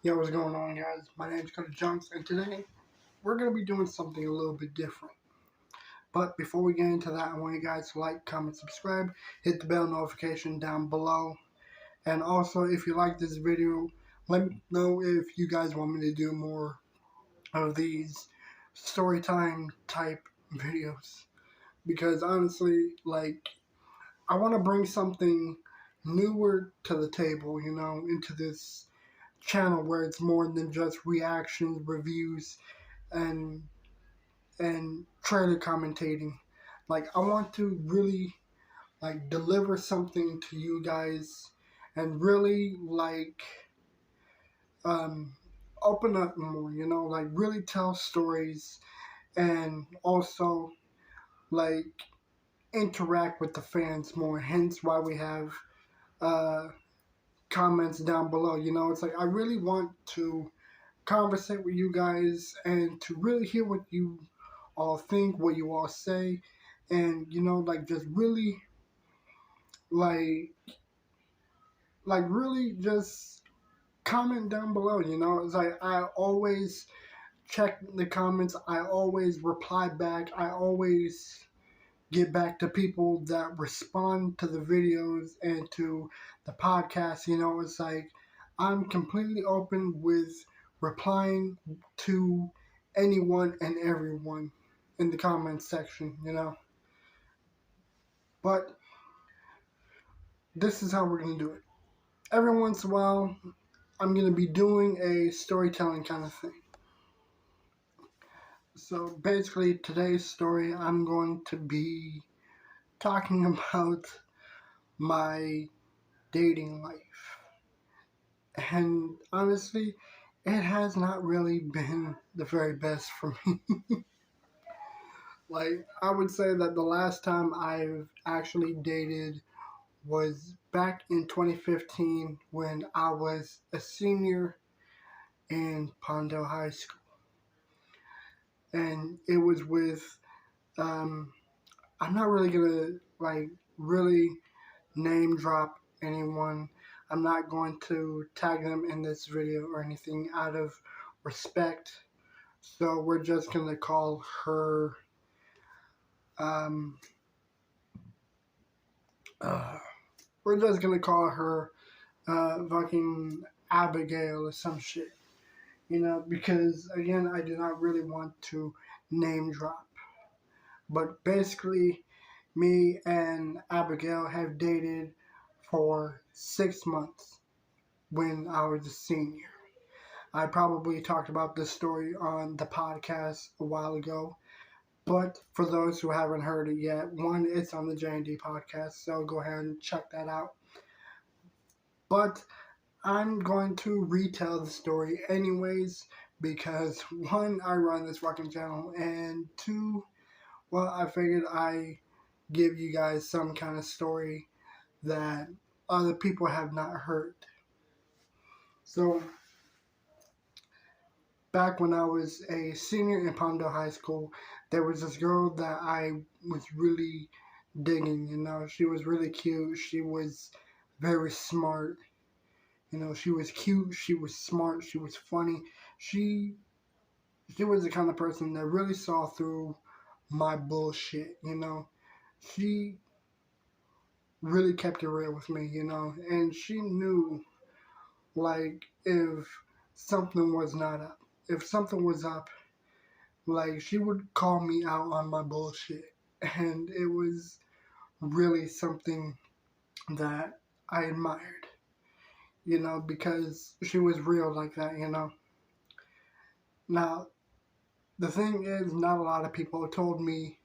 Yo, what's going on, guys? My name is Cody Jones, and today we're going to be doing something a little bit different. But before we get into that, I want you guys to like, comment, subscribe, hit the bell notification down below. And also, if you like this video, let me know if you guys want me to do more of these story time type videos. Because honestly, I want to bring something newer to the table, into this channel where it's more than just reactions, reviews, and trailer commentating. I want to really deliver something to you guys and really um open up more, really tell stories and also like interact with the fans more. Hence why we have uh comments down below. It's like I really want to conversate with you guys and to really hear what you all think, what you all say, and just really like really just comment down below. It's like I always check the comments, I always reply back, I always get back to people that respond to the videos and to the podcast. It's like I'm completely open with replying to anyone and everyone in the comments section. But this is how we're going to do it. Every once in a while, I'm going to be doing a storytelling kind of thing. So basically, today's story, I'm going to be talking about my dating life. And honestly, it has not really been the very best for me. I would say that the last time I've actually dated was back in 2015 when I was a senior in Panda High School. And it was with, I'm not really gonna really name drop anyone. I'm not going to tag them in this video or anything out of respect. So we're just gonna call her um we're just gonna call her fucking Abigail or some shit. Because again I do not really want to name drop. But basically me and Abigail have dated for 6 months when I was a senior. I probably talked about this story on the podcast a while ago, but for those who haven't heard it yet, one, it's on the J&D podcast, so go ahead and check that out. But I'm going to retell the story anyways, because one, I run this fucking channel, and two, well, I figured I give you guys some kind of story that other people have not heard. So back when I was a senior in Palmdale High School, there was this girl that I was really digging. She was really cute. She was very smart. She was cute. She was smart. She was funny. She was the kind of person that really saw through my bullshit. She really kept it real with me. And she knew if something was not up. If something was up, she would call me out on my bullshit. And it was really something that I admired, because she was real like that. Now, the thing is, not a lot of people told me,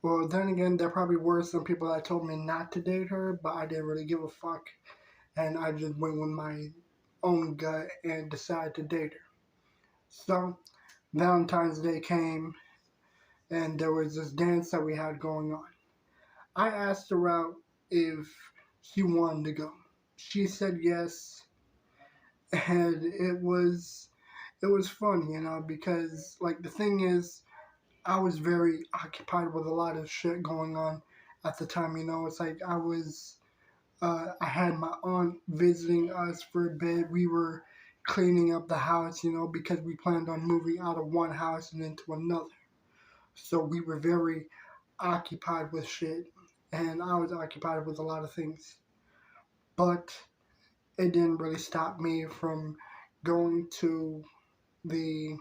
well, then again, there probably were some people that told me not to date her, but I didn't really give a fuck. And I just went with my own gut and decided to date her. So, Valentine's Day came, and there was this dance that we had going on. I asked her out if she wanted to go. She said yes, and it was fun, because the thing is, I was very occupied with a lot of shit going on at the time. It's like I had my aunt visiting us for a bit. We were cleaning up the house, because we planned on moving out of one house and into another. So we were very occupied with shit, and I was occupied with a lot of things. But it didn't really stop me from going to the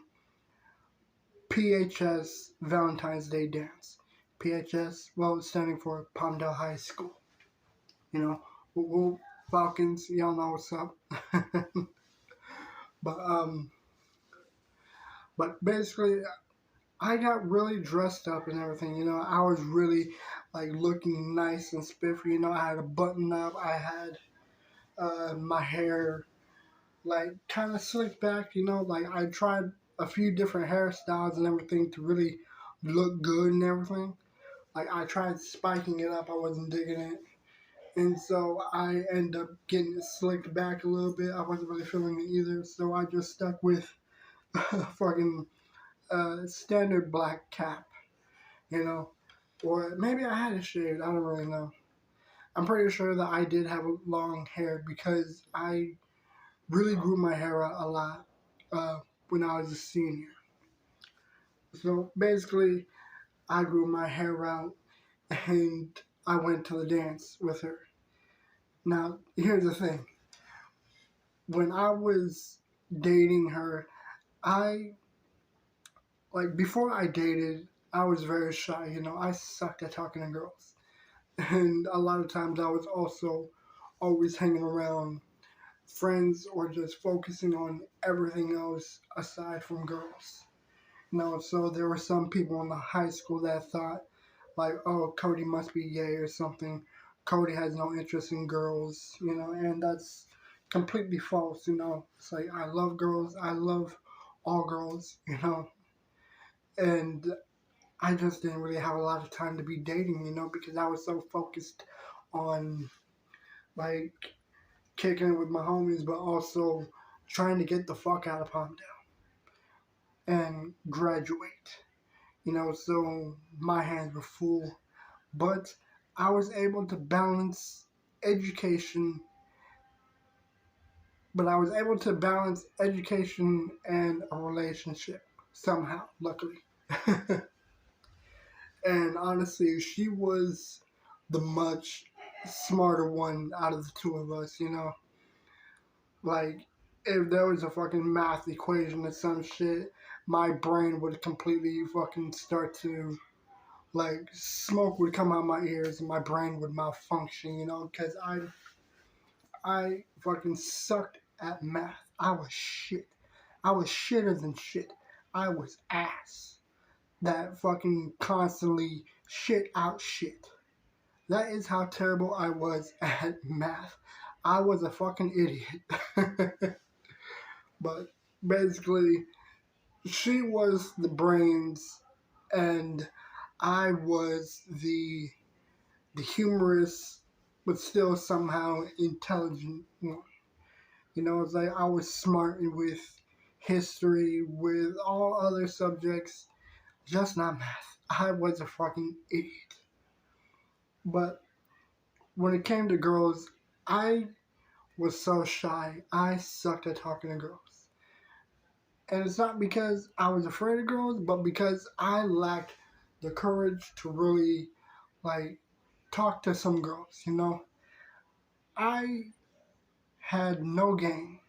PHS Valentine's Day dance. PHS, well, it's standing for Palmdale High School. You know, woo Falcons, y'all know what's up. but but basically, I got really dressed up and everything. I was really like looking nice and spiffy. I had a button up. I had my hair like kind of slicked back. Like I tried a few different hairstyles and everything to really look good and everything. Like I tried spiking it up. I wasn't digging it. And so I ended up getting it slicked back a little bit. I wasn't really feeling it either. So I just stuck with fucking standard black cap, you know. Or maybe I had it shaved. I don't really know. I'm pretty sure that I did have long hair because I really grew my hair out a lot when I was a senior. So basically, I grew my hair out and I went to the dance with her. Now, here's the thing. When I was dating her, I, like, before I dated, I was very shy. I sucked at talking to girls. And a lot of times I was also always hanging around friends or just focusing on everything else aside from girls. So there were some people in the high school that thought, like, oh, Cody must be gay or something. Cody has no interest in girls, and that's completely false. It's like, I love girls, I love all girls, and I just didn't really have a lot of time to be dating, because I was so focused on, like, kicking it with my homies, but also trying to get the fuck out of Palmdale and graduate. So my hands were full, but I was able to balance education, and a relationship somehow, luckily. And honestly, she was the much smarter one out of the two of us. Like, if there was a fucking math equation or some shit, my brain would completely fucking start to, like, smoke would come out my ears and my brain would malfunction, because I fucking sucked at math. I was shit. I was shitter than shit. I was ass. That fucking constantly shit out shit. That is how terrible I was at math. I was a fucking idiot. But basically, she was the brains and I was the humorous but still somehow intelligent one. It's like I was smart with history, with all other subjects, just not math. I was a fucking idiot. But when it came to girls, I was so shy. I sucked at talking to girls. And it's not because I was afraid of girls, but because I lacked the courage to really, like, talk to some girls. I had no game.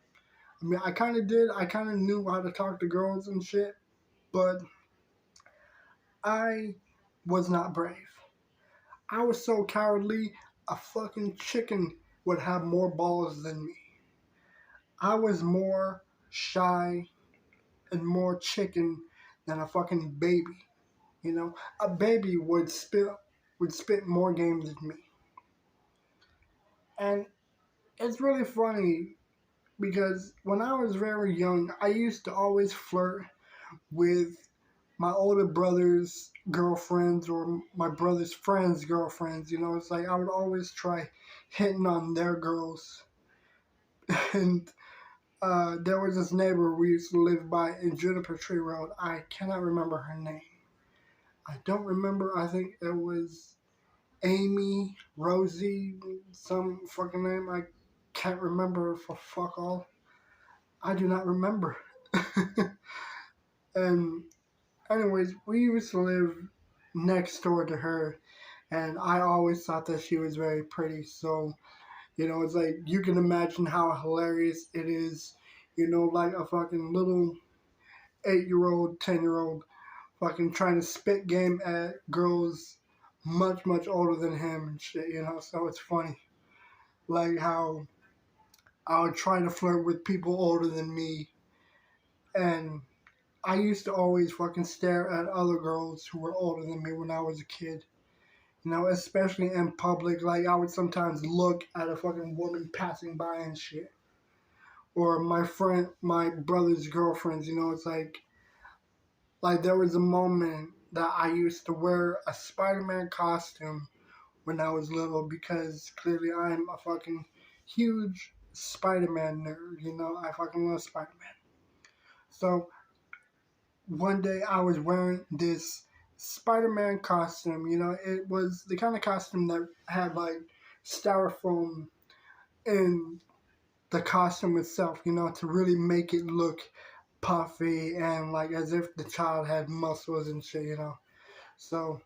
I mean, I kind of did. I kind of knew how to talk to girls and shit, but I was not brave. I was so cowardly, a fucking chicken would have more balls than me. I was more shy and more chicken than a fucking baby. A baby would spit more game than me. And it's really funny because when I was very young, I used to always flirt with my older brother's girlfriends or my brother's friends' girlfriends. It's like I would always try hitting on their girls. And there was this neighbor we used to live by in Juniper Tree Road. I cannot remember her name. I don't remember. I think it was Amy, Rosie, some fucking name. I can't remember for fuck all. I do not remember. And anyways, we used to live next door to her, and I always thought that she was very pretty. So, it's like you can imagine how hilarious it is, like a fucking little 8-year old, 10-year old fucking trying to spit game at girls much, much older than him and shit. So it's funny. Like how I would try to flirt with people older than me, and I used to always fucking stare at other girls who were older than me when I was a kid. Especially in public. Like, I would sometimes look at a fucking woman passing by and shit. Or my brother's girlfriends, it's like there was a moment that I used to wear a Spider-Man costume when I was little because clearly I'm a fucking huge Spider-Man nerd. I fucking love Spider-Man. So one day I was wearing this Spider-Man costume. It was the kind of costume that had like styrofoam in the costume itself, to really make it look puffy and like as if the child had muscles and shit. So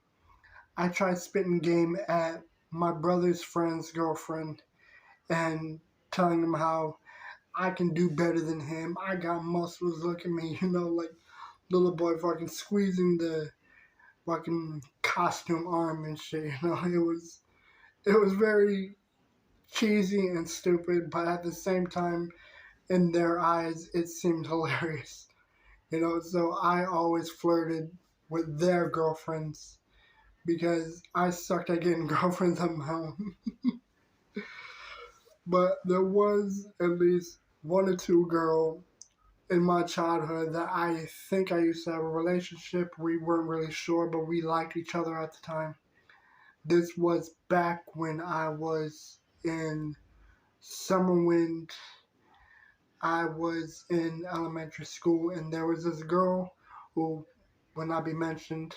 I tried spitting game at my brother's friend's girlfriend and telling him how I can do better than him. I got muscles, look at me, like little boy fucking squeezing the fucking costume arm and shit. It was very cheesy and stupid, but at the same time, in their eyes, it seemed hilarious. So I always flirted with their girlfriends because I sucked at getting girlfriends of my own. But there was at least one or two girl in my childhood that I think I used to have a relationship. We weren't really sure, but we liked each other at the time. This was back when I was in summer when I was in elementary school, and there was this girl who will not be mentioned.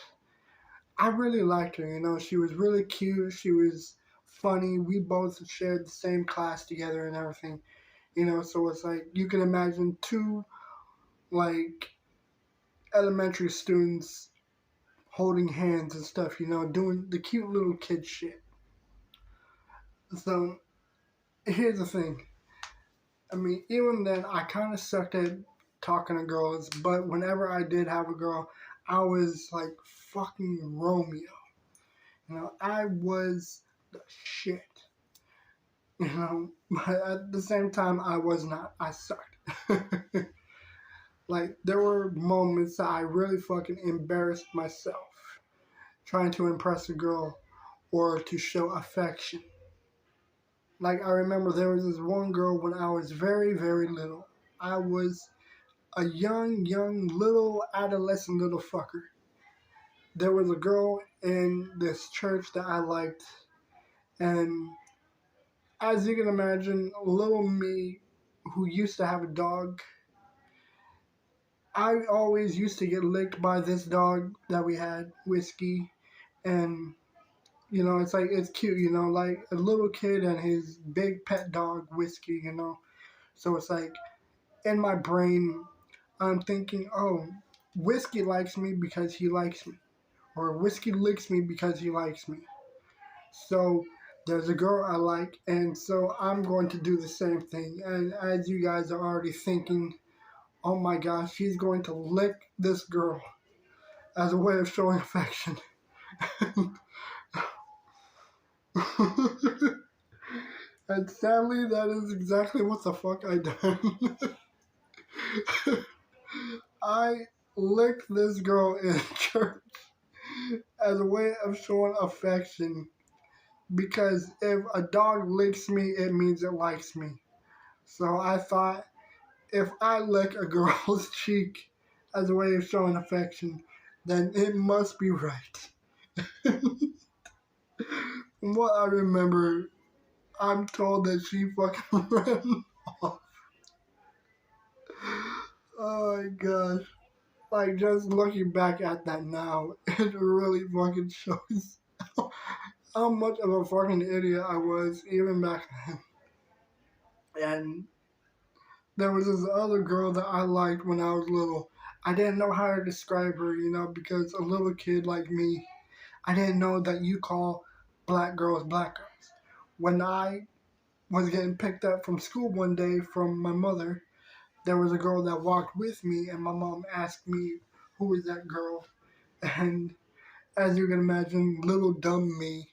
I really liked her, she was really cute, she was funny, we both shared the same class together and everything, so it's like you can imagine two like elementary students holding hands and stuff, doing the cute little kid shit. So here's the thing. I mean, even then, I kind of sucked at talking to girls, but whenever I did have a girl, I was like fucking Romeo. I was the shit. But at the same time, I was not. I sucked. Like, there were moments that I really fucking embarrassed myself trying to impress a girl or to show affection. Like, I remember there was this one girl when I was very, very little. I was a young, little adolescent little fucker. There was a girl in this church that I liked, and as you can imagine, little me, who used to have a dog, I always used to get licked by this dog that we had, Whiskey, and it's like it's cute, like a little kid and his big pet dog, Whiskey, So it's like in my brain, I'm thinking, oh, Whiskey likes me because he likes me. Or Whiskey licks me because he likes me. So there's a girl I like, and so I'm going to do the same thing. And as you guys are already thinking, oh my gosh, she's going to lick this girl as a way of showing affection. And sadly, that is exactly what the fuck I done. I licked this girl in church as a way of showing affection because if a dog licks me, it means it likes me. So I thought if I lick a girl's cheek as a way of showing affection, then it must be right. From what I remember, I'm told that she fucking ran off. Oh my gosh. Like, just looking back at that now, it really fucking shows how much of a fucking idiot I was even back then. And there was this other girl that I liked when I was little. I didn't know how to describe her, because a little kid like me, I didn't know that you call black girls black girls. When I was getting picked up from school one day from my mother, there was a girl that walked with me, and my mom asked me, "Who is that girl?" And as you can imagine, little dumb me,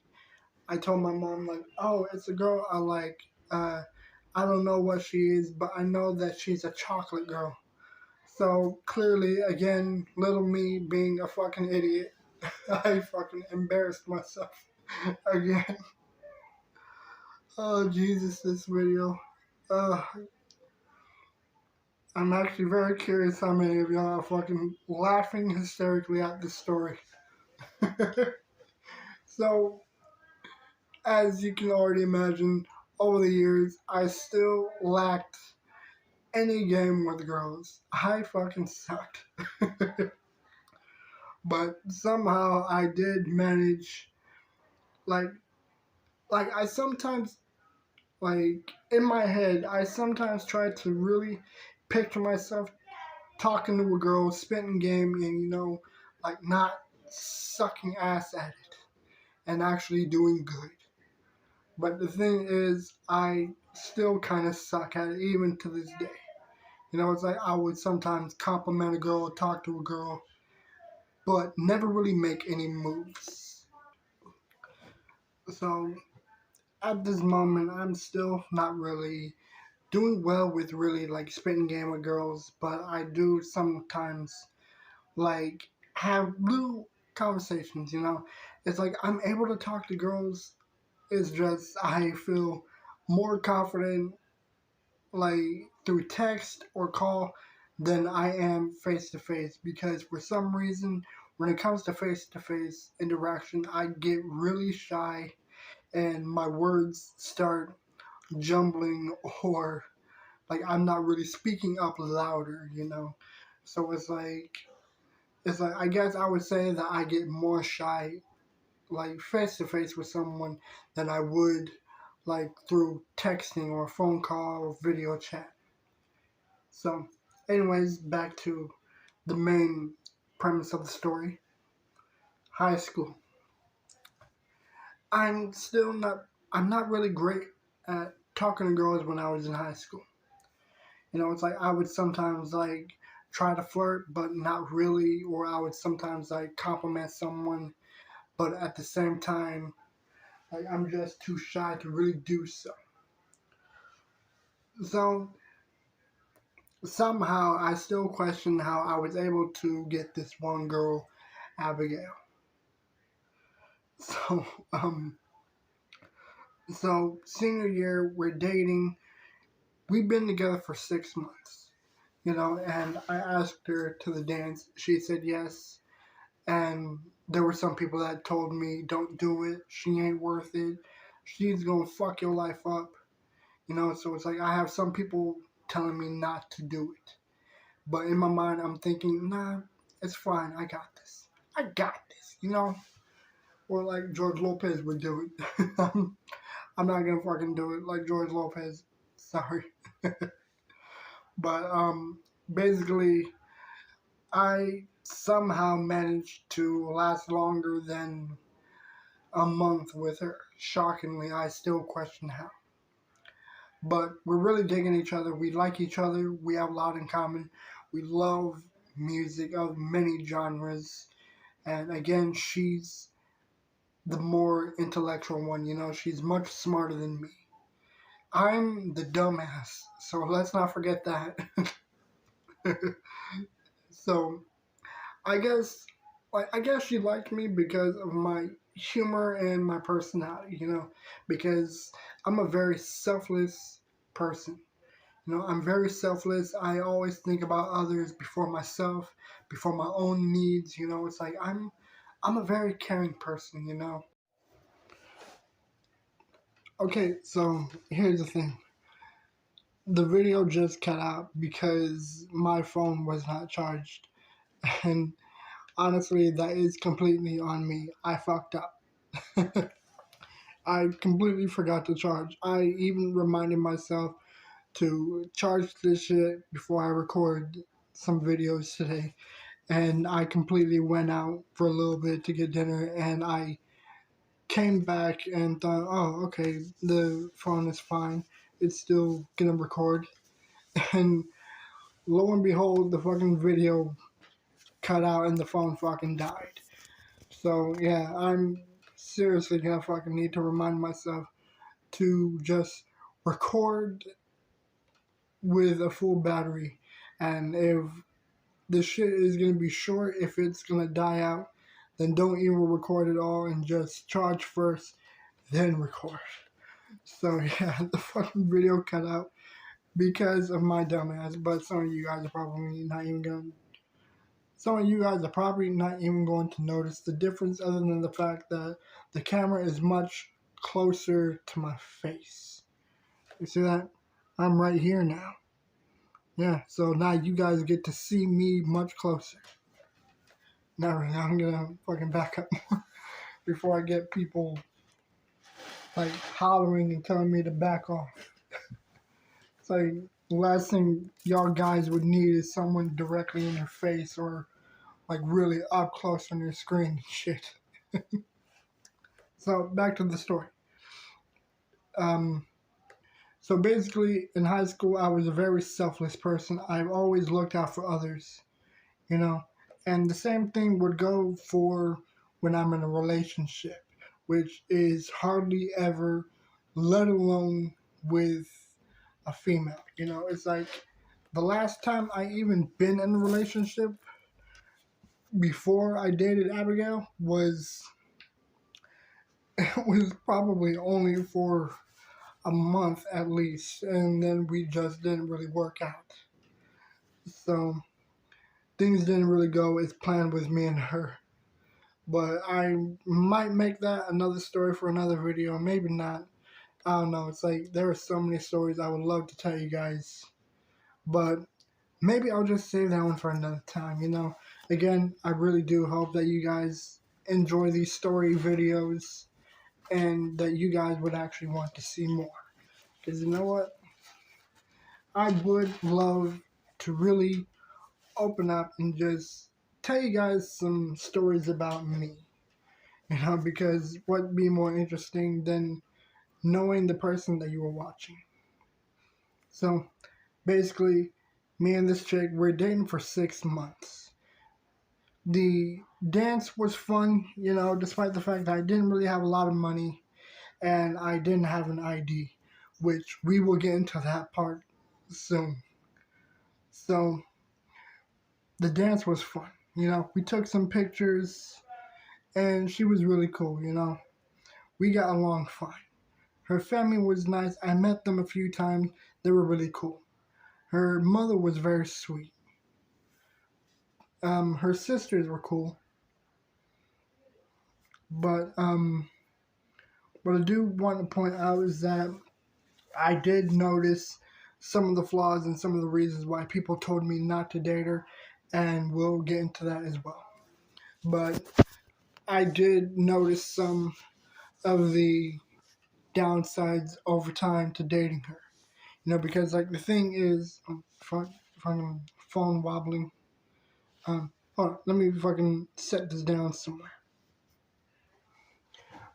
I told my mom, like, "Oh, it's a girl I like. I don't know what she is, but I know that she's a chocolate girl." So clearly, again, little me being a fucking idiot, I fucking embarrassed myself again. Oh, Jesus, this video. Uh, I'm actually very curious how many of y'all are fucking laughing hysterically at this story. So, as you can already imagine, over the years, I still lacked any game with girls. I fucking sucked. But somehow I did manage, like, I sometimes, like, in my head, I sometimes try to really picture myself talking to a girl, spitting game, and, like, not sucking ass at it and actually doing good. But the thing is, I still kind of suck at it, even to this day. It's like I would sometimes compliment a girl, talk to a girl, but never really make any moves. So at this moment, I'm still not really doing well with really like spitting game with girls, but I do sometimes like have little conversations. It's like I'm able to talk to girls. It's just I feel more confident like through text or call than I am face to face, because for some reason when it comes to face interaction I get really shy and my words start jumbling, or like I'm not really speaking up louder. So it's like I guess I would say that I get more shy like face to face with someone than I would like through texting or phone call or video chat. So, anyways, back to the main premise of the story. High school. I'm not really great at talking to girls when I was in high school. It's like I would sometimes like try to flirt, but not really, or I would sometimes like compliment someone, but at the same time, like I'm just too shy to really do so. So somehow I still question how I was able to get this one girl, Abigail. So, um, so senior year, we're dating. We've been together for 6 months, and I asked her to the dance. She said yes, and there were some people that told me, "Don't do it. She ain't worth it. She's gonna fuck your life up." So it's like I have some people telling me not to do it, but in my mind, I'm thinking, nah, it's fine. I got this. I got this. Or like George Lopez would do it. I'm not gonna fucking do it like George Lopez. Sorry. But basically, I somehow managed to last longer than a month with her. Shockingly, I still question how. But we're really digging each other. We like each other. We have a lot in common. We love music of many genres. And again, she's the more intellectual one. She's much smarter than me. I'm the dumbass, so let's not forget that. So I guess she liked me because of my humor and my personality. Because I'm a very selfless person. I'm very selfless. I always think about others before myself, before my own needs. It's like I'm a very caring person. Okay, so here's the thing. The video just cut out because my phone was not charged. And honestly, that is completely on me. I fucked up. I completely forgot to charge. I even reminded myself to charge this shit before I record some videos today. And I completely went out for a little bit to get dinner, and I came back and thought, oh, okay, the phone is fine. It's still gonna record. And lo and behold, the fucking video cut out and the phone fucking died. So yeah, I'm seriously gonna fucking need to remind myself to just record with a full battery. And if the shit is gonna be short, if it's gonna die out, then don't even record at all and just charge first, then record. So yeah, the fucking video cut out because of my dumbass. But some of you guys are probably not even gonna. Some of you guys are probably not even going to notice the difference, other than the fact that the camera is much closer to my face. You see that? I'm right here now. Yeah, so now you guys get to see me much closer. Now I'm gonna fucking back up more before I get people like hollering and telling me to back off. It's like the last thing y'all guys would need is someone directly in your face or like really up close on your screen and shit. So back to the story. So basically in high school I was a very selfless person. I've always looked out for others, you know. And the same thing would go for when I'm in a relationship, which is hardly ever, let alone with a female. You know, it's like the last time I even been in a relationship before I dated Abigail was it was probably only for a month at least, and then we just didn't really work out. So things didn't really go as planned with me and her. But I might make that another story for another video, maybe not. I don't know. It's like there are so many stories I would love to tell you guys, but maybe I'll just save that one for another time. You know, again, I really do hope that you guys enjoy these story videos and that you guys would actually want to see more. Because you know what? I would love to really open up and just tell you guys some stories about me. You know, because what'd be more interesting than knowing the person that you were watching? So basically, me and this chick, we're dating for 6 months. The dance was fun, you know, despite the fact that I didn't really have a lot of money and I didn't have an ID, which we will get into that part soon. So the dance was fun. You know, we took some pictures and she was really cool, you know. We got along fine. Her family was nice. I met them a few times. They were really cool. Her mother was very sweet. Her sisters were cool. But what I do want to point out is that I did notice some of the flaws and some of the reasons why people told me not to date her, and we'll get into that as well. But I did notice some of the downsides over time to dating her. You know, because like the thing is, fucking phone wobbling. Hold on, let me fucking set this down somewhere.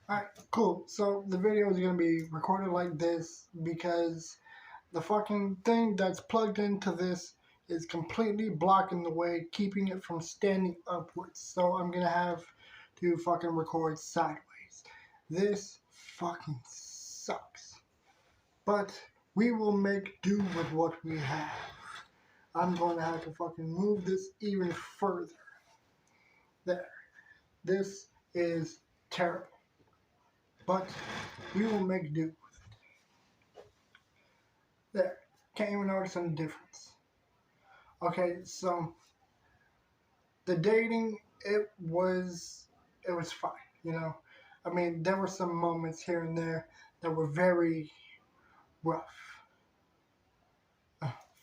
Alright, cool. So the video is gonna be recorded like this because the fucking thing that's plugged into this is completely blocking the way, keeping it from standing upwards. So I'm gonna have to fucking record sideways. This fucking sucks. But we will make do with what we have. I'm going to have to fucking move this even further. There. This is terrible. But we will make do with it. There. Can't even notice any difference. Okay, so the dating, it was fine, you know. I mean, there were some moments here and there that were very rough.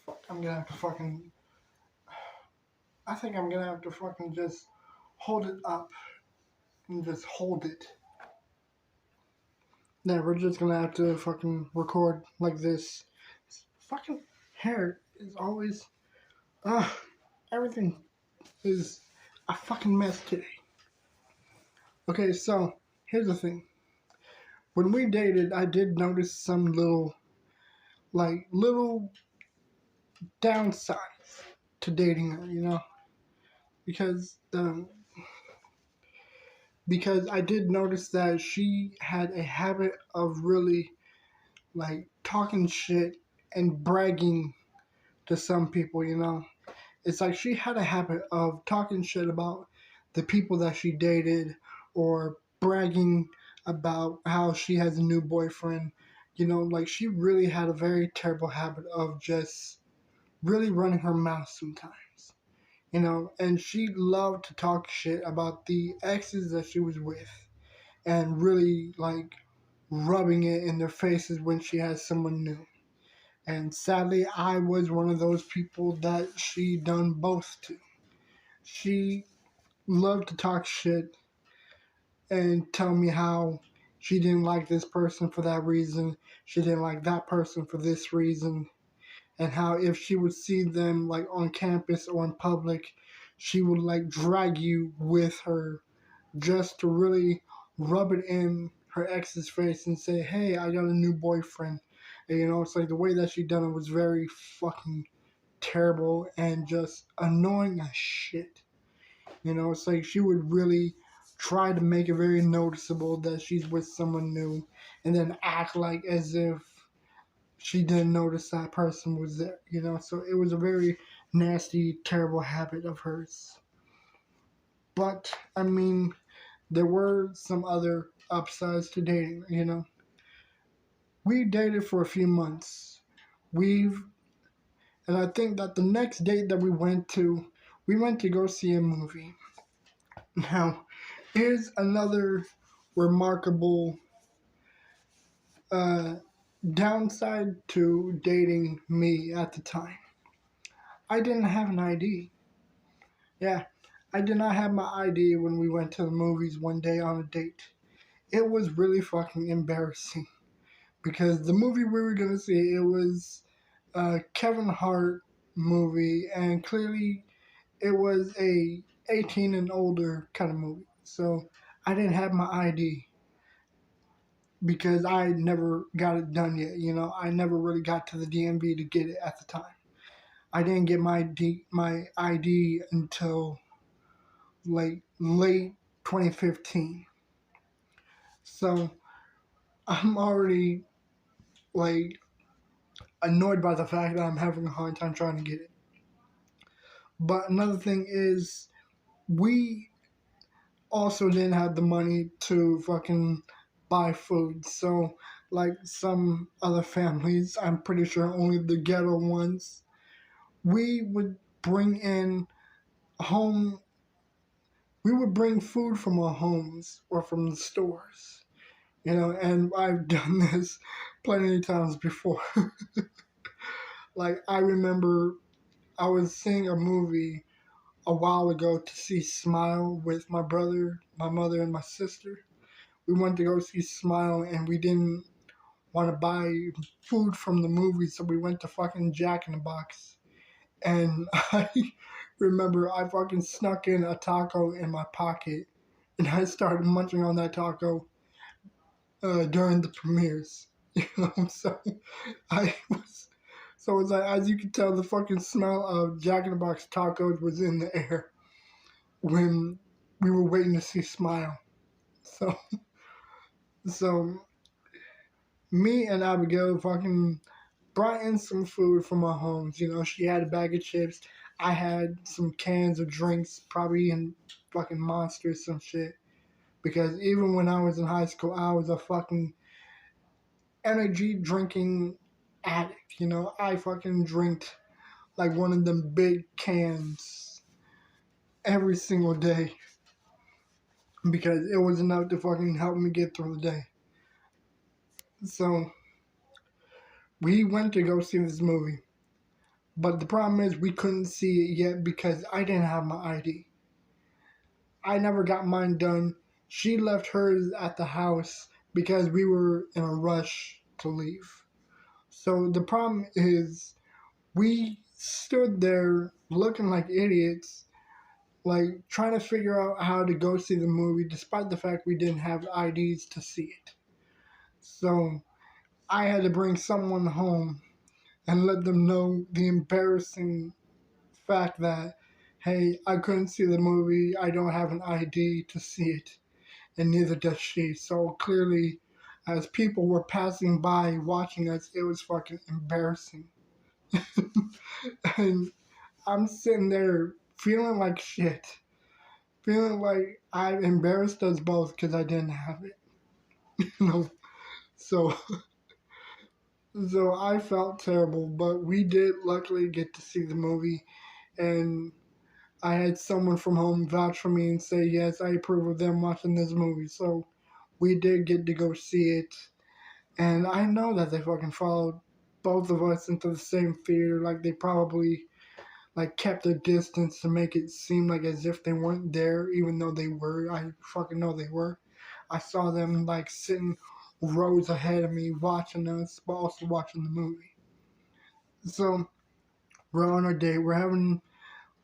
Fuck, I'm gonna have to fucking... I think I'm gonna have to fucking just hold it up and just hold it. Yeah, we're just gonna have to fucking record like this fucking hair is always, uh, everything is a fucking mess today. Okay, so here's the thing. When we dated, I did notice some little downsides to dating her, because because I did notice that she had a habit of really talking shit and bragging to some people. It's like she had a habit of talking shit about the people that she dated or bragging about how she has a new boyfriend. Like she really had a very terrible habit of just really running her mouth sometimes. And she loved to talk shit about the exes that she was with and really rubbing it in their faces when she has someone new. And sadly, I was one of those people that she done both to. She loved to talk shit and tell me how she didn't like this person for that reason, she didn't like that person for this reason, and how if she would see them on campus or in public, she would drag you with her just to really rub it in her ex's face and say, "Hey, I got a new boyfriend." And, it's like the way that she done it was very fucking terrible and just annoying as shit. It's like she would really try to make it very noticeable that she's with someone new and then act like as if she didn't notice that person was there. So it was a very nasty, terrible habit of hers. But, I mean, there were some other upsides to dating. We dated for a few months. We've, and I think that the next date that we went to go see a movie. Now, here's another remarkable uh, downside to dating me at the time. I didn't have an ID. Yeah, I did not have my ID when we went to the movies one day on a date. It was really fucking embarrassing because the movie we were gonna see, it was a Kevin Hart movie, and clearly it was a 18 and older kind of movie. So I didn't have my ID because I never got it done yet. I never really got to the DMV to get it at the time. I didn't get my ID until late 2015. So I'm already like annoyed by the fact that I'm having a hard time trying to get it. But another thing is, we also didn't have the money to fucking buy food. So, like some other families, I'm pretty sure only the ghetto ones, we would bring in home, we would bring food from our homes or from the stores. And I've done this plenty of times before. I remember I was seeing a movie a while ago to see Smile with my brother, my mother, and my sister. We went to go see Smile and we didn't want to buy food from the movie, so we went to fucking Jack in the Box. And I remember I fucking snuck in a taco in my pocket and I started munching on that taco during the premieres. So I was. So it's like, as you can tell, the fucking smell of Jack in the Box tacos was in the air when we were waiting to see Smile. So, so me and Abigail fucking brought in some food from our homes. She had a bag of chips. I had some cans of drinks, probably in fucking Monsters, some shit. Because even when I was in high school, I was a fucking energy drinking addict. I fucking drink one of them big cans every single day because it was enough to fucking help me get through the day. So we went to go see this movie. But the problem is we couldn't see it yet because I didn't have my ID. I never got mine done. She left hers at the house because we were in a rush to leave. So the problem is we stood there looking like idiots, like trying to figure out how to go see the movie, despite the fact we didn't have IDs to see it. So I had to bring someone home and let them know the embarrassing fact that, hey, I couldn't see the movie, I don't have an ID to see it, and neither does she. So clearly, as people were passing by watching us, it was fucking embarrassing. And I'm sitting there feeling like shit, feeling like I embarrassed us both because I didn't have it. You know, so so I felt terrible, but we did luckily get to see the movie, and I had someone from home vouch for me and say, yes, I approve of them watching this movie. So we did get to go see it. And I know that they fucking followed both of us into the same theater. Like they probably like kept a distance to make it seem like as if they weren't there, even though they were. I fucking know they were. I saw them like sitting rows ahead of me watching us, but also watching the movie. So we're on our date. We're having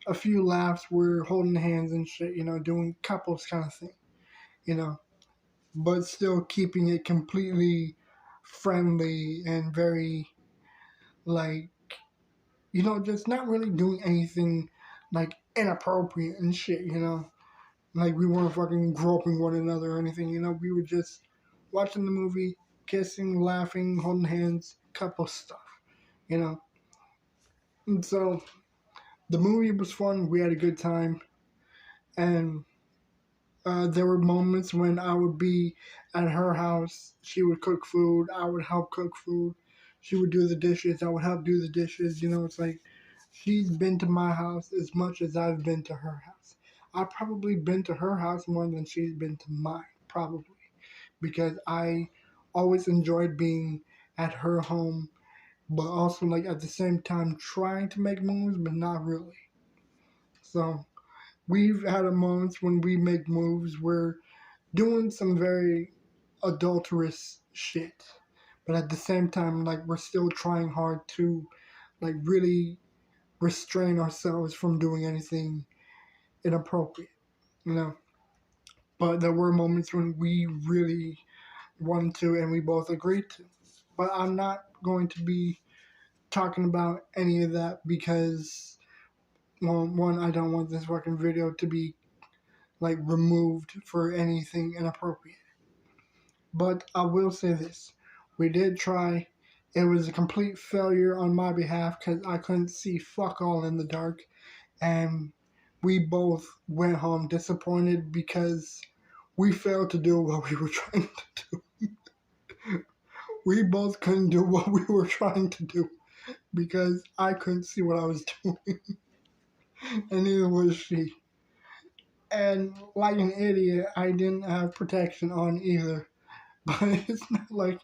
a few laughs. We're holding hands and shit, doing couples kind of thing, you know, but still keeping it completely friendly and very, like, just not really doing anything, like, inappropriate and shit, Like, we weren't fucking groping one another or anything, We were just watching the movie, kissing, laughing, holding hands, couple stuff, you know? And so, the movie was fun. We had a good time. And there were moments when I would be at her house. She would cook food. I would help cook food. She would do the dishes. I would help do the dishes. It's like she's been to my house as much as I've been to her house. I've probably been to her house more than she's been to mine, probably, because I always enjoyed being at her home, but also like at the same time trying to make moves, but not really. So we've had a moments when we make moves where doing some very adulterous shit. But at the same time, like we're still trying hard to like really restrain ourselves from doing anything inappropriate, you know. But there were moments when we really wanted to and we both agreed to. But I'm not going to be talking about any of that because one, I don't want this fucking video to be like removed for anything inappropriate. But I will say this. We did try. It was a complete failure on my behalf because I couldn't see fuck all in the dark. And we both went home disappointed because we failed to do what we were trying to do. We both couldn't do what we were trying to do because I couldn't see what I was doing. And neither was she. And like an idiot, I didn't have protection on either. But it's not like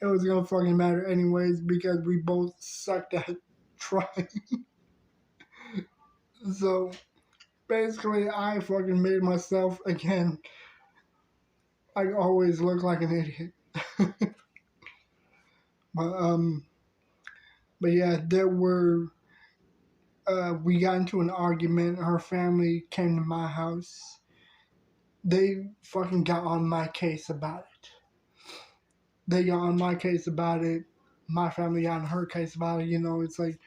it was gonna fucking matter anyways because we both sucked at trying. So basically, I fucking made myself again. I always look like an idiot. but but yeah, there were. We got into an argument. Her family came to my house. They fucking got on my case about it. They got on my case about it. My family got on her case about it. It's like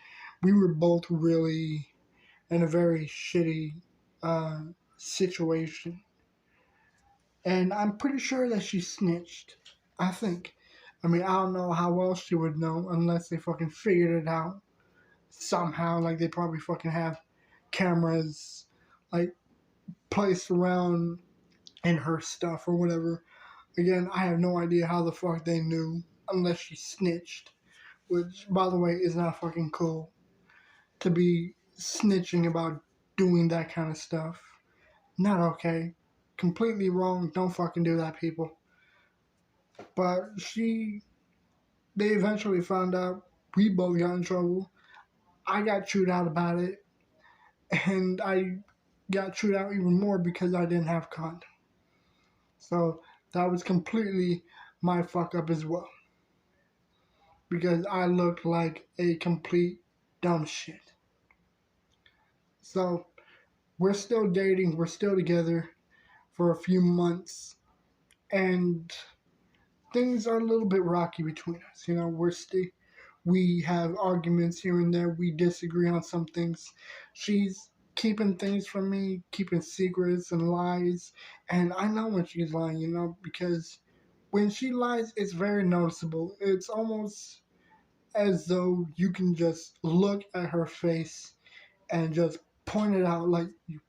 we were both really in a very shitty uh, situation. And I'm pretty sure that she snitched. I think. I mean, I don't know how else she would know unless they fucking figured it out somehow. Like, they probably fucking have cameras, like, placed around in her stuff or whatever. Again, I have no idea how the fuck they knew unless she snitched. Which, by the way, is not fucking cool to be snitching about doing that kind of stuff. Not okay. Completely wrong. Don't fucking do that, people. But they eventually found out. We both got in trouble. I got chewed out about it. And I got chewed out even more because I didn't have condom. So that was completely my fuck up as well. because I looked like a complete dumb shit. So we're still dating, we're still together for a few months, and things are a little bit rocky between us. You know, we have arguments here and there. We disagree on some things. She's keeping things from me, keeping secrets and lies, and I know when she's lying. You know, because when she lies, it's very noticeable. It's almost as though you can just look at her face and just point it out like, you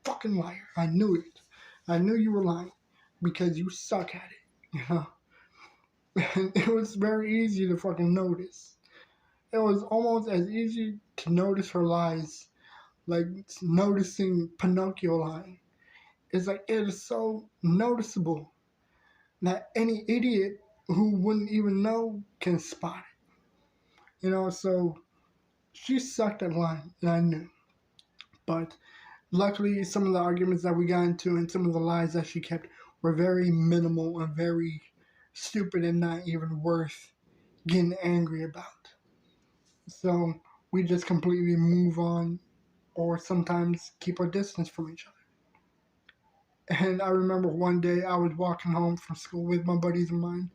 fucking liar. I knew it. I knew you were lying because you suck at it. You know. And it was very easy to fucking notice. It was almost as easy to notice her lies, like noticing Pinocchio lying. It's like it is so noticeable that any idiot who wouldn't even know can spot it. You know, so she sucked at lying, and I knew. But luckily, some of the arguments that we got into and some of the lies that she kept were very minimal and very stupid and not even worth getting angry about. So we just completely move on or sometimes keep our distance from each other. And I remember one day I was walking home from school with my buddies of mine.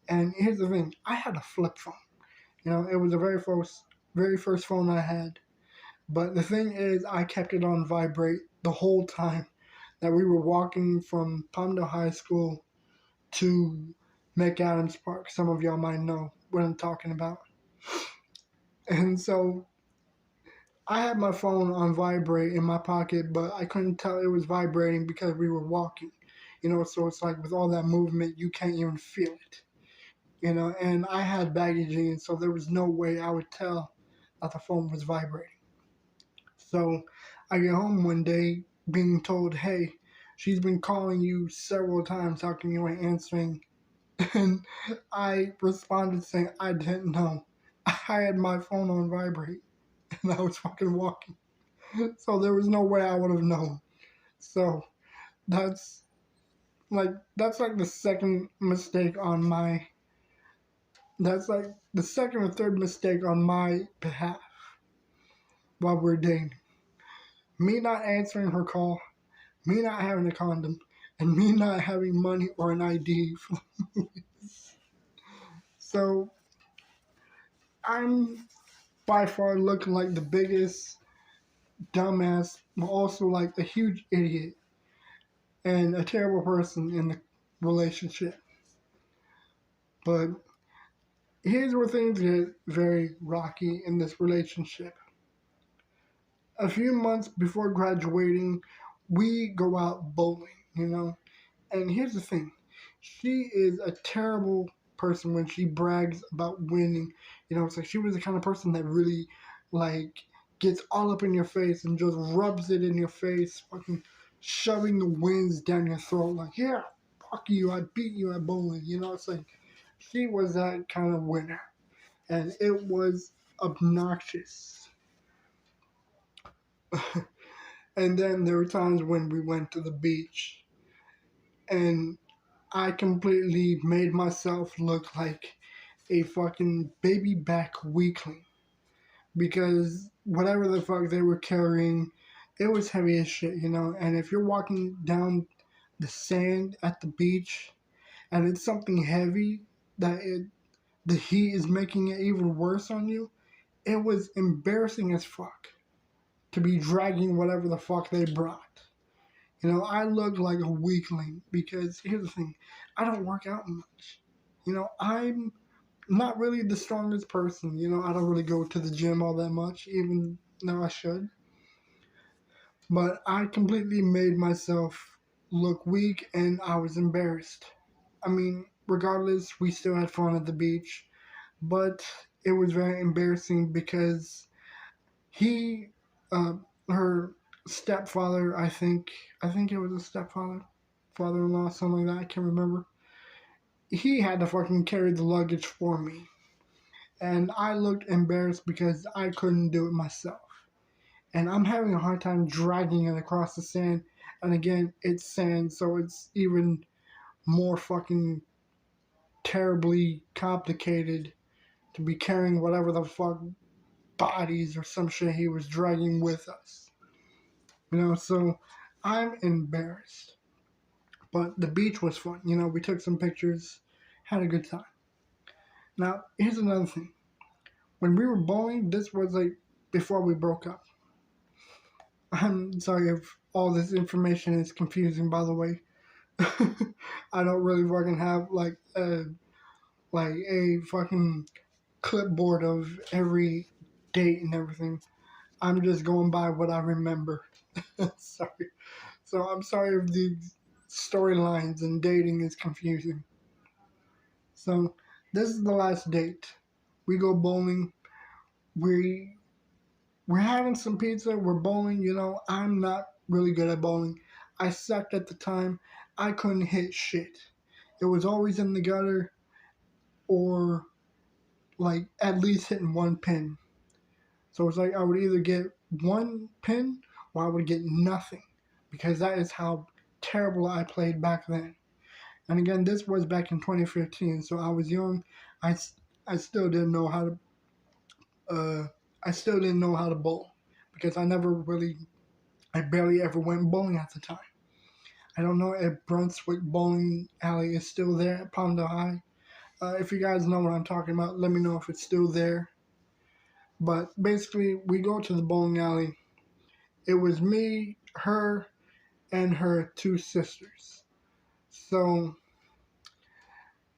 And here's the thing, I had a flip phone. You know, it was the very first phone I had. But the thing is, I kept it on vibrate the whole time that we were walking from Palmdale High School to McAdams Park. Some of y'all might know what I'm talking about. And so I had my phone on vibrate in my pocket, but I couldn't tell it was vibrating because we were walking. You know, so it's like with all that movement, you can't even feel it. You know, and I had baggy jeans, so there was no way I would tell that the phone was vibrating. So I get home one day being told, hey, she's been calling you several times. How come you ain't answering? And I responded saying, I didn't know. I had my phone on vibrate and I was fucking walking. So there was no way I would have known. So that's that's like the second mistake on my that's like the second or third mistake on my behalf while we're dating. Me not answering her call, me not having a condom, and me not having money or an ID for the movies. So I'm by far looking like the biggest dumbass, but also like a huge idiot and a terrible person in the relationship. But here's where things get very rocky in this relationship. A few months before graduating, we go out bowling, you know? And here's the thing, she is a terrible person when she brags about winning. You know, it's like she was the kind of person that really, like, gets all up in your face and just rubs it in your face, fucking shoving the wins down your throat, like, yeah, fuck you, I beat you at bowling. You know, it's like she was that kind of winner. And it was obnoxious. And then there were times when we went to the beach and I completely made myself look like a fucking baby back weakling because whatever the fuck they were carrying, it was heavy as shit, you know. And if you're walking down the sand at the beach and it's something heavy the heat is making it even worse on you, it was embarrassing as fuck to be dragging whatever the fuck they brought. You know, I look like a weakling because here's the thing, I don't work out much. You know, I'm not really the strongest person. You know, I don't really go to the gym all that much, even though I should. But I completely made myself look weak and I was embarrassed. I mean, regardless, we still had fun at the beach, but it was very embarrassing because he, uh, her stepfather, I think it was a stepfather, father-in-law, something like that, I can't remember. He had to fucking carry the luggage for me. And I looked embarrassed because I couldn't do it myself. And I'm having a hard time dragging it across the sand. And again, it's sand, so it's even more fucking terribly complicated to be carrying whatever the fuck bodies or some shit he was dragging with us. So I'm embarrassed. But the beach was fun. We took some pictures, had a good time. Now, here's another thing. When we were bowling, this was like before we broke up. I'm sorry if all this information is confusing, by the way. I don't really fucking have like a fucking clipboard of every date and everything. I'm just going by what I remember. Sorry. So I'm sorry if the storylines and dating is confusing. So this is the last date. We go bowling. We we're having some pizza. We're bowling. I'm not really good at bowling. I sucked at the time. I couldn't hit shit. It was always in the gutter or like at least hitting one pin. So it's like I would either get one pin or I would get nothing because that is how terrible I played back then. And again, this was back in 2015, so I was young. I, I still didn't know how to I still didn't know how to bowl because I barely ever went bowling at the time. I don't know if Brunswick Bowling Alley is still there at Palmdale High. If you guys know what I'm talking about, let me know if it's still there. But basically, we go to the bowling alley. It was me, her, and her two sisters. So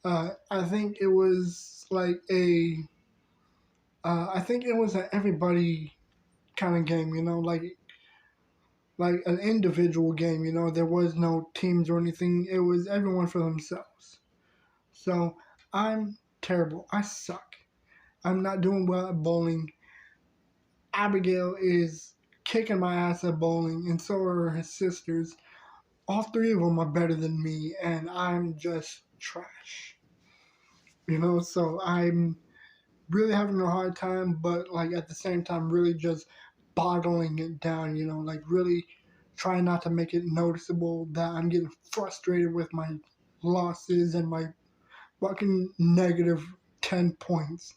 I think it was like I think it was an everybody kind of game, like an individual game. There was no teams or anything. It was everyone for themselves. So I'm terrible. I suck. I'm not doing well at bowling. Abigail is kicking my ass at bowling, and so are her sisters. All three of them are better than me, and I'm just trash. So I'm really having a hard time, but like at the same time, really just bottling it down, like really trying not to make it noticeable that I'm getting frustrated with my losses and my fucking negative 10 points.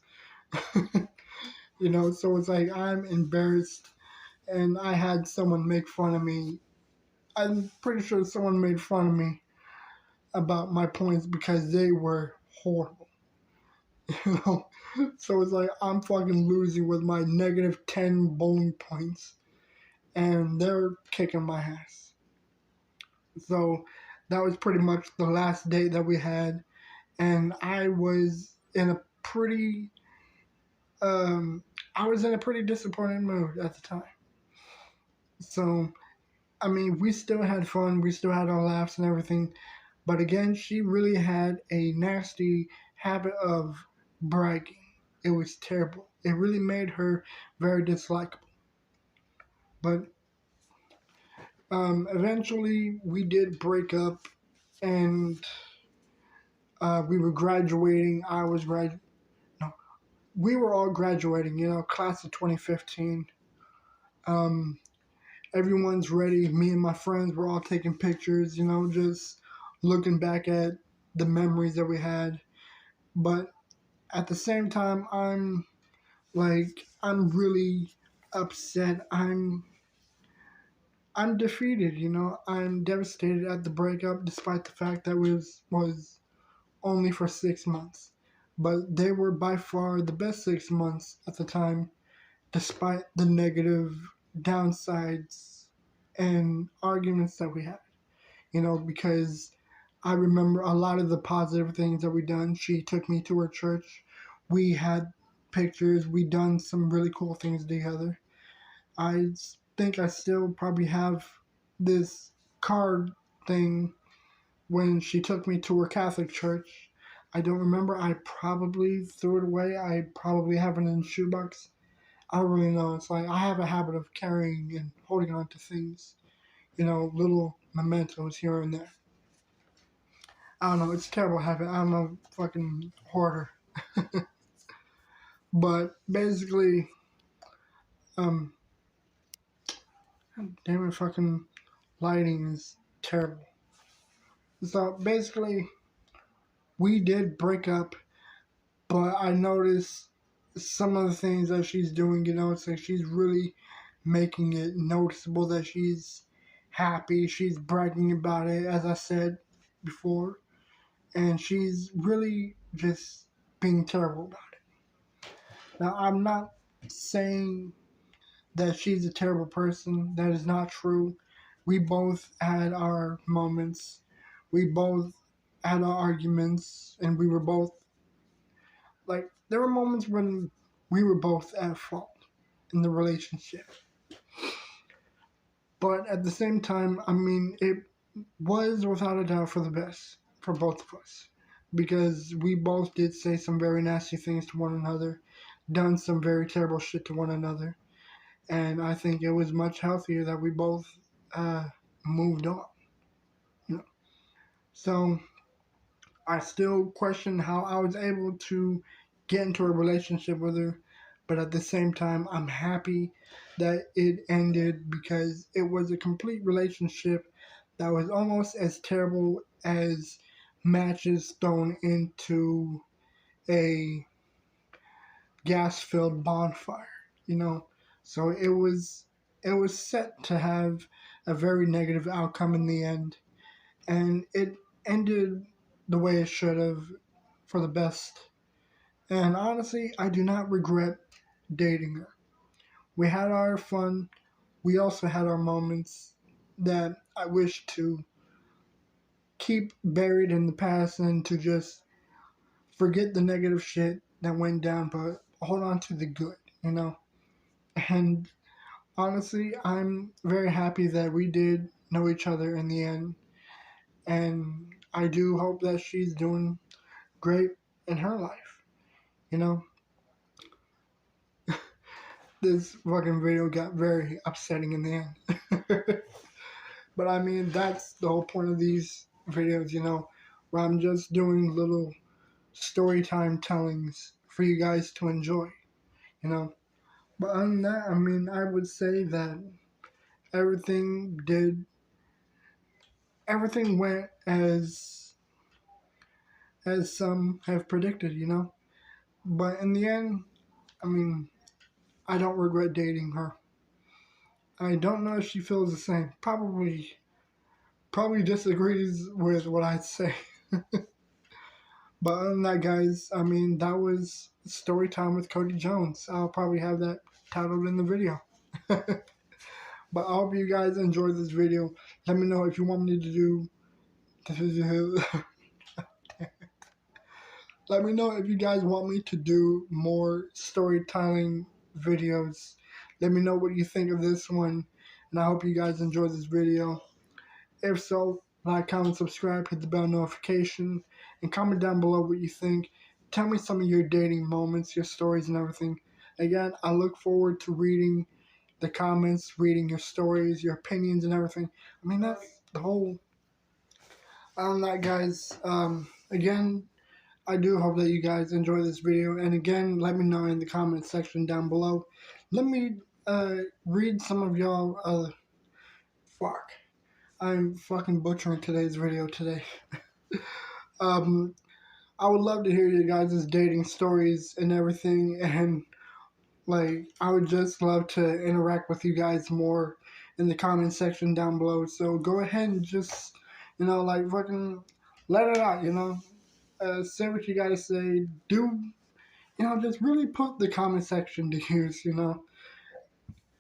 So it's like I'm embarrassed and I had someone make fun of me. I'm pretty sure someone made fun of me about my points because they were horrible. you know. So it's like I'm fucking losing with my negative 10 bowling points, and they're kicking my ass. So that was pretty much the last date that we had, and um, I was in a pretty disappointed mood at the time. So I mean, we still had fun, we still had our laughs and everything, but again, she really had a nasty habit of bragging. It was terrible. It really made her very dislikable. But eventually, we did break up, and we were graduating. No, we were all graduating. Class of 2015. Um, Everyone's ready. Me and my friends were all taking pictures. Just looking back at the memories that we had. But at the same time, I'm really upset. I'm defeated, I'm devastated at the breakup despite the fact that it was only for 6 months. But they were by far the best 6 months at the time, despite the negative downsides and arguments that we had. Because I remember a lot of the positive things that we done. She took me to her church. We had pictures. We done some really cool things together. I think I still probably have this card thing when she took me to her Catholic church. I don't remember. I probably threw it away. I probably have it in the shoebox. I don't really know. It's like I have a habit of carrying and holding on to things, little mementos here and there. I don't know. It's a terrible habit. I'm a fucking hoarder. But basically, um, damn it, fucking lighting is terrible. So basically, we did break up, But I noticed some of the things that she's doing, it's like she's really making it noticeable that she's happy. She's bragging about it, as I said before. And she's really just being terrible about it. Now, I'm not saying that she's a terrible person. That is not true. We both had our moments. We both had our arguments, and we were both like, there were moments when we were both at fault in the relationship. But at the same time, I mean, it was without a doubt for the best for both of us. Because we both did say some very nasty things to one another, done some very terrible shit to one another. And I think it was much healthier that we both uh, moved on. You know? So I still question how I was able to get into a relationship with her, but at the same time, I'm happy that it ended because it was a complete relationship that was almost as terrible as matches thrown into a gas-filled bonfire, you know. So it was set to have a very negative outcome in the end, and it ended the way it should have for the best. And honestly, I do not regret dating her. We had our fun. We also had our moments that I wish to keep buried in the past and to just forget the negative shit that went down, but hold on to the good. And honestly, I'm very happy that we did know each other in the end. And I do hope that she's doing great in her life. You know, this fucking video got very upsetting in the end. But I mean, that's the whole point of these videos, where I'm just doing little story time tellings for you guys to enjoy, you know. But other than that, I mean, I would say that everything did, everything went as some have predicted. But in the end, I mean, I don't regret dating her. I don't know if she feels the same. Probably disagrees with what I'd say. But other than that, guys, I mean, that was Story Time with Cody Jones. I'll probably have that titled in the video. But I hope you guys enjoyed this video. Let me know if you want me to do... Let me know if you guys want me to do more storytelling videos. Let me know what you think of this one. And I hope you guys enjoyed this video. If so, like, comment, subscribe, hit the bell notification, and comment down below what you think. Tell me some of your dating moments, your stories, and everything. Again, I look forward to reading the comments, reading your stories, your opinions, and everything. I mean, that's the whole... Other than that, guys, again, I do hope that you guys enjoy this video. And again, let me know in the comment section down below. Let me read some of y'all... fuck. I'm fucking butchering today's video today. I would love to hear you guys' dating stories and everything, and like, I would just love to interact with you guys more in the comment section down below. So go ahead and just, like, fucking let it out, say what you gotta say. Do, just really put the comment section to use,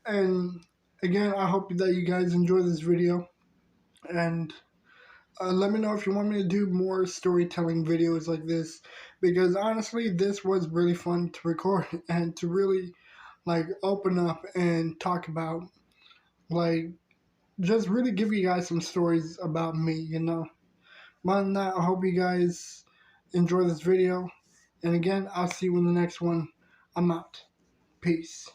And again, I hope that you guys enjoy this video, and let me know if you want me to do more storytelling videos like this, because honestly, this was really fun to record and to really, like, open up and talk about, like, just really give you guys some stories about me. Other than that, I hope you guys enjoy this video, and again, I'll see you in the next one. I'm out. Peace.